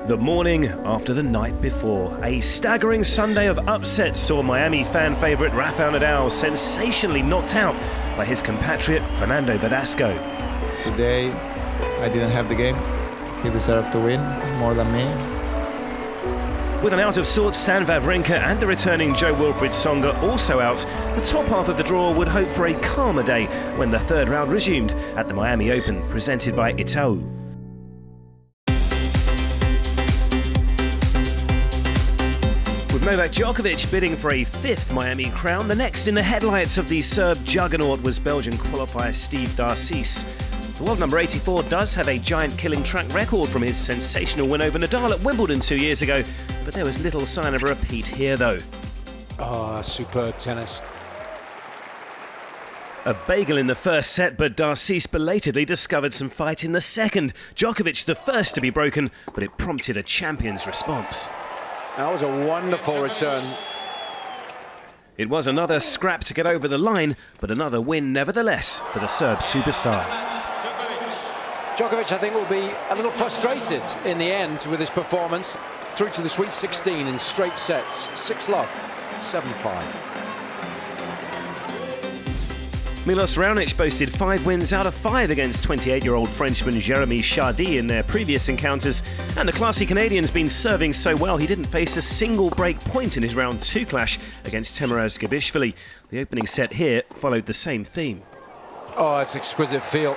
The morning after the night before, a staggering Sunday of upsets saw Miami fan favourite Rafael Nadal sensationally knocked out by his compatriot Fernando Verdasco. Today, I didn't have the game. He deserved to win more than me. With an out-of-sorts Stan Wawrinka and the returning Jo-Wilfried Tsonga also out, the top half of the draw would hope for a calmer day when the third round resumed at the Miami Open, presented by Itaú. With Novak Djokovic bidding for a fifth Miami crown, the next in the headlights of the Serb juggernaut was Belgian qualifier Steve Darcis. The world number 84 does have a giant killing track record from his sensational win over Nadal at Wimbledon 2 years ago, but there was little sign of a repeat here though. Oh, superb tennis. A bagel in the first set, but Darcis belatedly discovered some fight in the second. Djokovic the first to be broken, but it prompted a champion's response. That was a wonderful return. It was another scrap to get over the line, but another win nevertheless for the Serb superstar. Djokovic, I think, will be a little frustrated in the end with his performance. Through to the Sweet 16 in straight sets. 6-love, 7-5. Milos Raonic boasted 5 wins out of 5 against 28-year-old Frenchman Jérémy Chardy in their previous encounters, and the classy Canadian's been serving so well he didn't face a single break point in his round 2 clash against Temuraz Gebishvili. The opening set here followed the same theme. Oh, it's exquisite feel.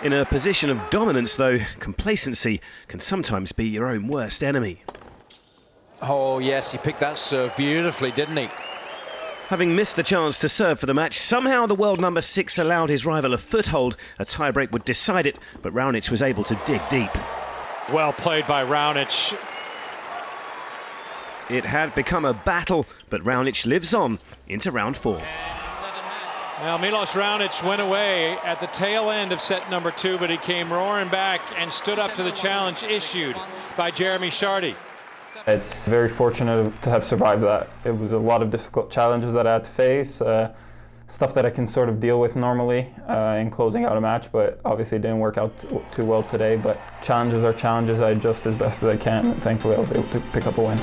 In a position of dominance, though, complacency can sometimes be your own worst enemy. Oh, yes, he picked that serve beautifully, didn't he? Having missed the chance to serve for the match, somehow the world number 6 allowed his rival a foothold. A tiebreak would decide it, but Raonic was able to dig deep. Well played by Raonic. It had become a battle, but Raonic lives on into round 4. Well, Milos Raonic went away at the tail end of set number 2, but he came roaring back and stood up to the challenge issued by Jérémy Chardy. It's very fortunate to have survived that. It was a lot of difficult challenges that I had to face, stuff that I can sort of deal with normally in closing out a match, but obviously it didn't work out too well today. But challenges are challenges. I adjust as best as I can, and thankfully I was able to pick up a win.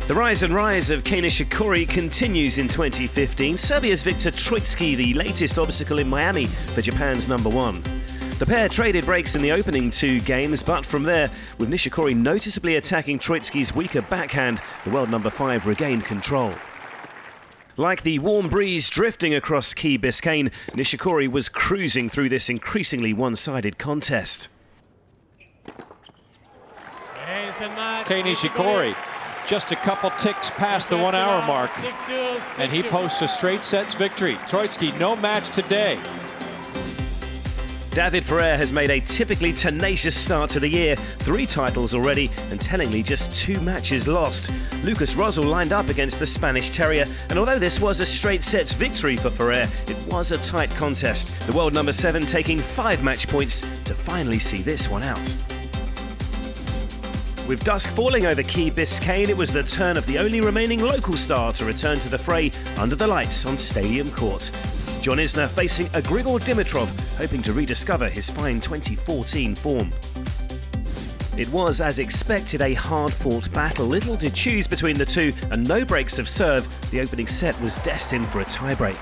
The rise and rise of Nishikori continues in 2015. Serbia's Viktor Troicki, the latest obstacle in Miami for Japan's number 1. The pair traded breaks in the opening 2 games, but from there, with Nishikori noticeably attacking Troicki's weaker backhand, the world number 5 regained control. Like the warm breeze drifting across Key Biscayne, Nishikori was cruising through this increasingly one-sided contest. Kei Nishikori just a couple ticks past the 1 hour mark, and he posts a straight sets victory. Troicki, no match today. David Ferrer has made a typically tenacious start to the year, 3 titles already, and tellingly just 2 matches lost. Lucas Rosal lined up against the Spanish Terrier, and although this was a straight sets victory for Ferrer, it was a tight contest. The world number 7 taking 5 match points to finally see this one out. With dusk falling over Key Biscayne, it was the turn of the only remaining local star to return to the fray under the lights on Stadium Court. John Isner facing a Grigor Dimitrov, hoping to rediscover his fine 2014 form. It was, as expected, a hard-fought battle. Little to choose between the two, and no breaks of serve. The opening set was destined for a tiebreak.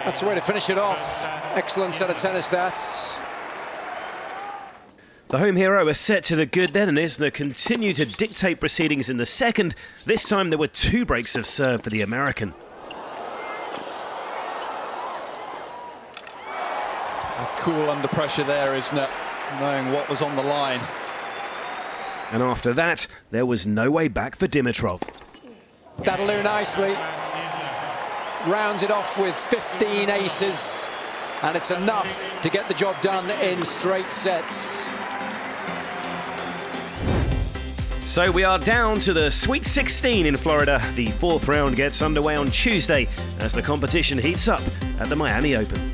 That's the way to finish it off. Excellent set of tennis, that's. The home hero was set to the good then, and Isner continued to dictate proceedings in the second. This time there were 2 breaks of serve for the American. Cool under pressure there, isn't it? Knowing what was on the line. And after that, there was no way back for Dimitrov. That'll do nicely. Rounds it off with 15 aces, and it's enough to get the job done in straight sets. So we are down to the Sweet 16 in Florida. The 4th round gets underway on Tuesday as the competition heats up at the Miami Open.